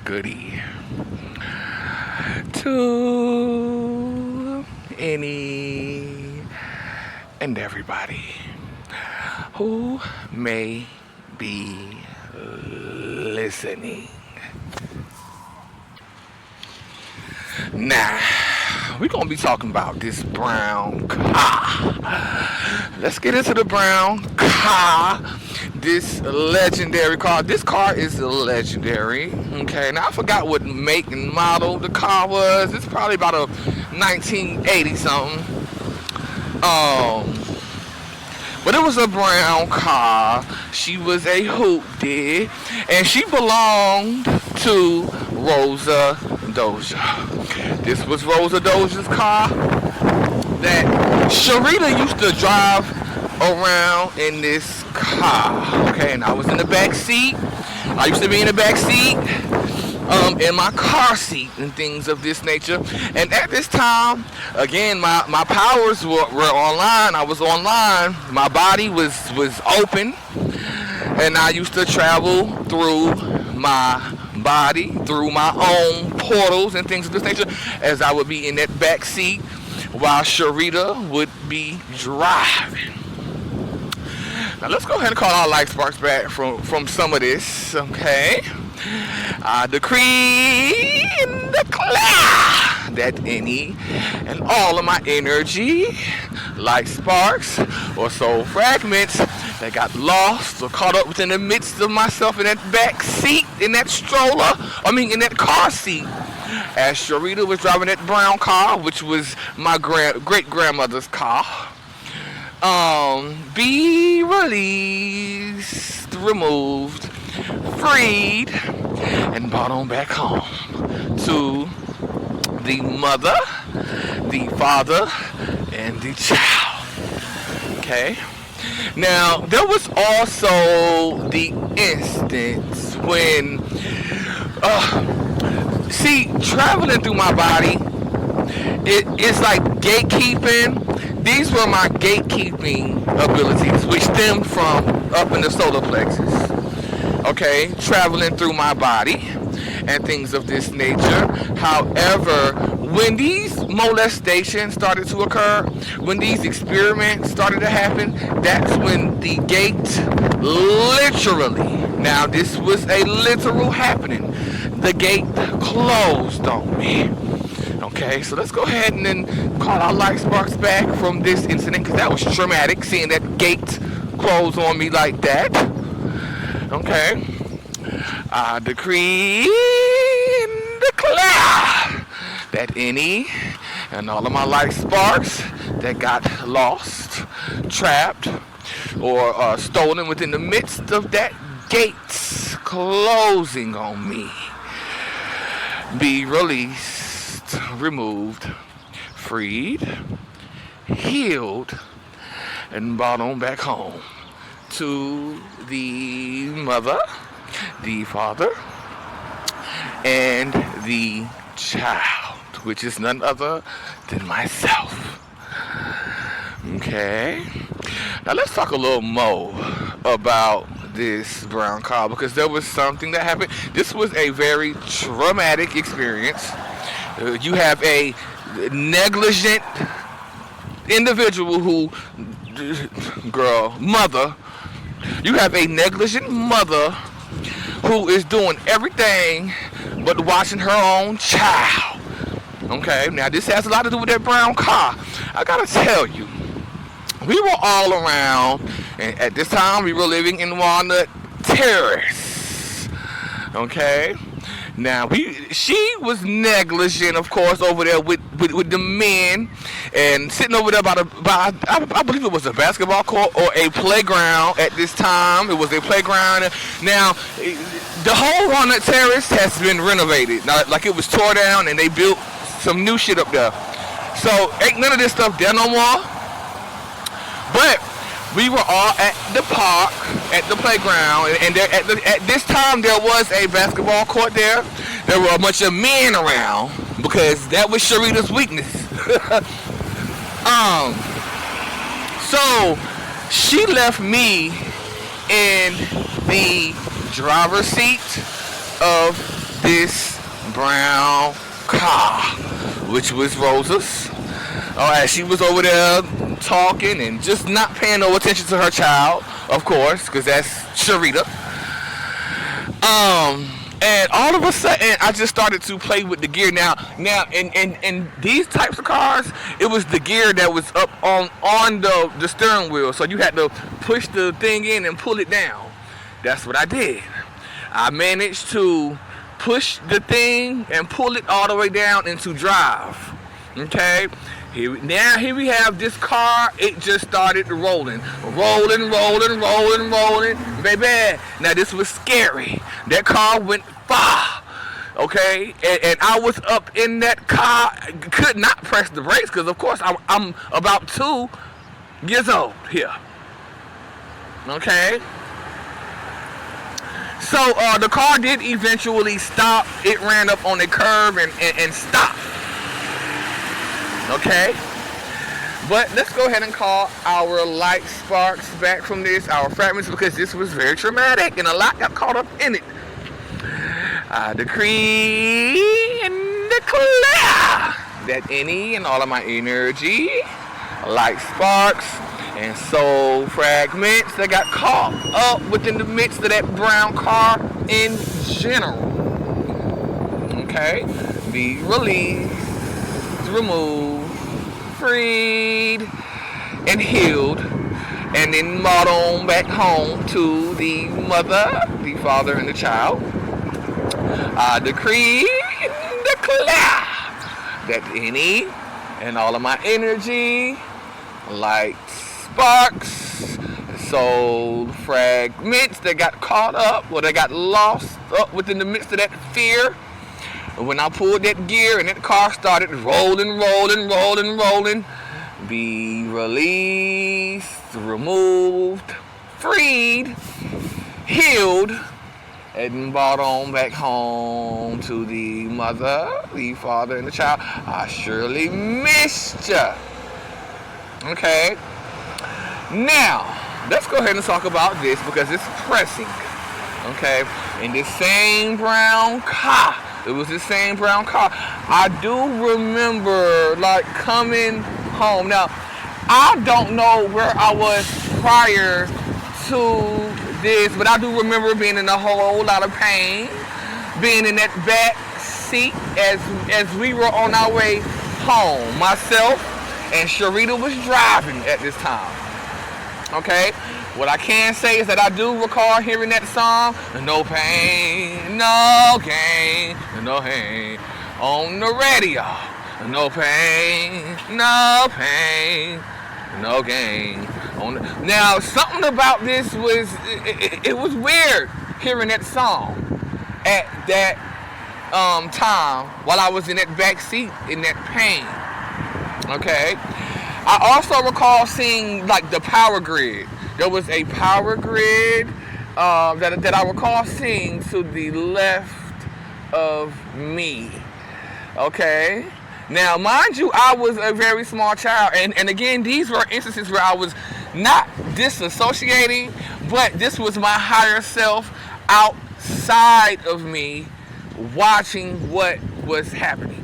goody to any and everybody who may be listening. Now, we're going to be talking about this brown car. Let's get into the brown car. This legendary car. This car is legendary. Okay, now I forgot what make and model the car was. It's probably about a 1980 something. But it was a brown car. She was a hoopty, and she belonged to Rosa Doja. This was Rosa Doja's car that Sharita used to drive around in this car. Okay, and I was in the back seat. I used to be in the back seat, in my car seat and things of this nature. And at this time, again, my powers were online. I was online. My body was open, and I used to travel through my body, through my own portals and things of this nature, as I would be in that back seat while Sharita would be driving. Now let's go ahead and call our life sparks back from some of this, okay? I decree and declare that any and all of my energy, light sparks, or soul fragments that got lost or caught up within the midst of myself in that back seat, in that in that car seat, as Sharita was driving that brown car, which was my great-grandmother's car, be released, removed, freed, and brought on back home to the mother, the father, and the child. Okay? Now, there was also the instance when, traveling through my body, it's like gatekeeping. These were my gatekeeping abilities, which stemmed from up in the solar plexus. Okay, traveling through my body and things of this nature. However, when these molestations started to occur, when these experiments started to happen, that's when the gate literally, now this was a literal happening, the gate closed on me. Okay, so let's go ahead and then call our light sparks back from this incident, because that was traumatic, seeing that gate close on me like that. Okay, I decree and declare that any and all of my light sparks that got lost, trapped, or stolen within the midst of that gate closing on me be released, removed, freed, healed, and brought on back home to the mother, the father, and the child, which is none other than myself. Okay, now let's talk a little more about this brown car, because there was something that happened. This was a very traumatic experience. You have a negligent individual mother. You have a negligent mother who is doing everything but watching her own child. Okay, now this has a lot to do with that brown car. I gotta tell you, we were all around, and at this time we were living in Walnut Terrace. Okay, now she was negligent, of course, over there with the men, and sitting over there by I believe it was a basketball court or a playground at this time. It was a playground. Now, the whole Walnut Terrace has been renovated. Now, like, it was tore down and they built some new shit up there. So ain't none of this stuff there no more. But we were all at the park, at the playground, and there, at this time there was a basketball court there. There were a bunch of men around, because that was Sharita's weakness. So she left me in the driver's seat of this brown car, which was Rosa's. As she was over there talking and just not paying no attention to her child, of course, because that's Sharita. And all of a sudden, I just started to play with the gear. Now, in these types of cars, it was the gear that was up on the steering wheel, so you had to push the thing in and pull it down. That's what I did. I managed to push the thing and pull it all the way down into drive. Okay. Here we have this car. It just started rolling, baby. Now this was scary. That car went far, okay, and I was up in that car. Could not press the brakes because, of course, I'm about 2 years old here. Okay. So the car did eventually stop. It ran up on the curb and stopped. Okay, but let's go ahead and call our light sparks back from this, our fragments, because this was very traumatic and a lot got caught up in it. I decree and declare that any and all of my energy, light sparks, and soul fragments that got caught up within the midst of that brown car in general, okay, be released, removed, freed, and healed, and then brought on back home to the mother, the father, and the child. I decree and declare that any and all of my energy, light sparks, soul fragments that got caught up or that got lost up within the midst of that fear, when I pulled that gear and that car started rolling, be released, removed, freed, healed, and brought on back home to the mother, the father, and the child. I surely missed ya. Okay. Now, let's go ahead and talk about this because it's pressing. Okay. In this same brown car. It was the same brown car. I do remember like coming home. Now, I don't know where I was prior to this, but I do remember being in a whole lot of pain, being in that back seat as we were on our way home. Myself and Sharita was driving at this time. Okay? What I can say is that I do recall hearing that song, no pain, no gain, no pain, on the radio. No pain, no gain. Now, something about this was, it was weird hearing that song at that time while I was in that back seat in that pain. Okay? I also recall seeing like the power grid. There was a power grid that I recall seeing to the left of me. Okay? Now, mind you, I was a very small child. And again, these were instances where I was not disassociating, but this was my higher self outside of me watching what was happening.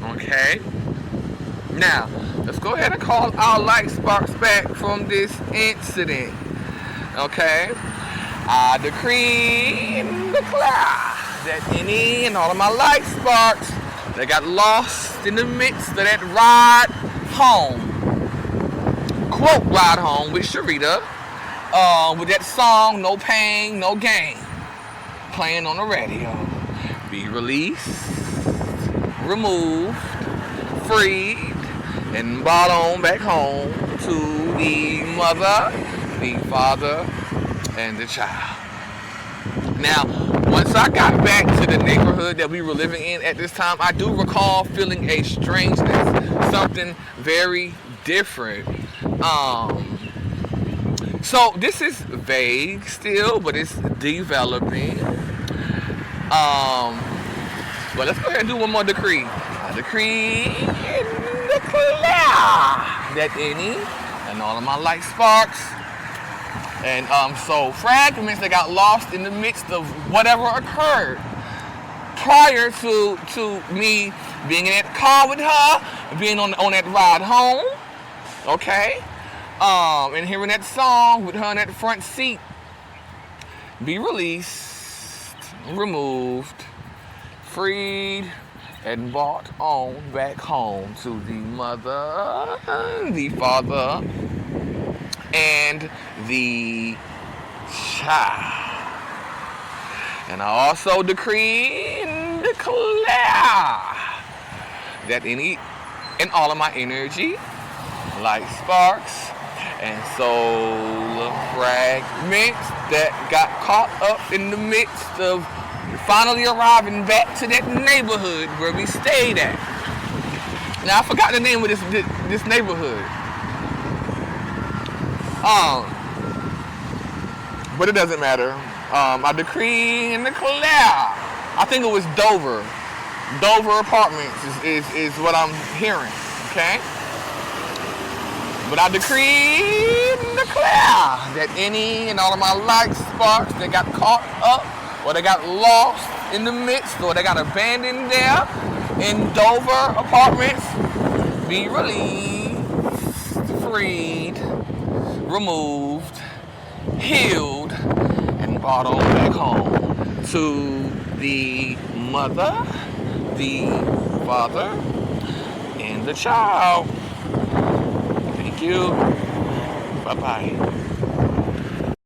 Okay? Now, let's go ahead and call our light sparks back from this incident. Okay? I decree and declare that any and all of my light sparks that got lost in the midst of that ride home, quote ride home with Sharita, with that song, No Pain, No Gain, playing on the radio, be released, removed, freed, and brought on back home to the mother, the father, and the child. Now, once I got back to the neighborhood that we were living in at this time, I do recall feeling a strangeness, something very different. So this is vague still, but it's developing. But let's go ahead and do one more decree. I decree and declare that any and all of my light sparks And so fragments that got lost in the midst of whatever occurred prior to me being in that car with her, being on that ride home, okay, and hearing that song with her in that front seat, be released, removed, freed, and brought on back home to the mother, the father, and the child. And I also decree and declare that any and all of my energy, like sparks and soul fragments that got caught up in the midst of finally arriving back to that neighborhood where we stayed at. Now I forgot the name of this neighborhood. But it doesn't matter. I decree and declare. I think it was Dover. Dover Apartments is what I'm hearing. Okay? But I decree and declare that any and all of my light sparks that got caught up or they got lost in the midst or they got abandoned there in Dover Apartments be released, freed, removed, healed, and brought on back home to the mother, the father, and the child. Thank you. Bye-bye.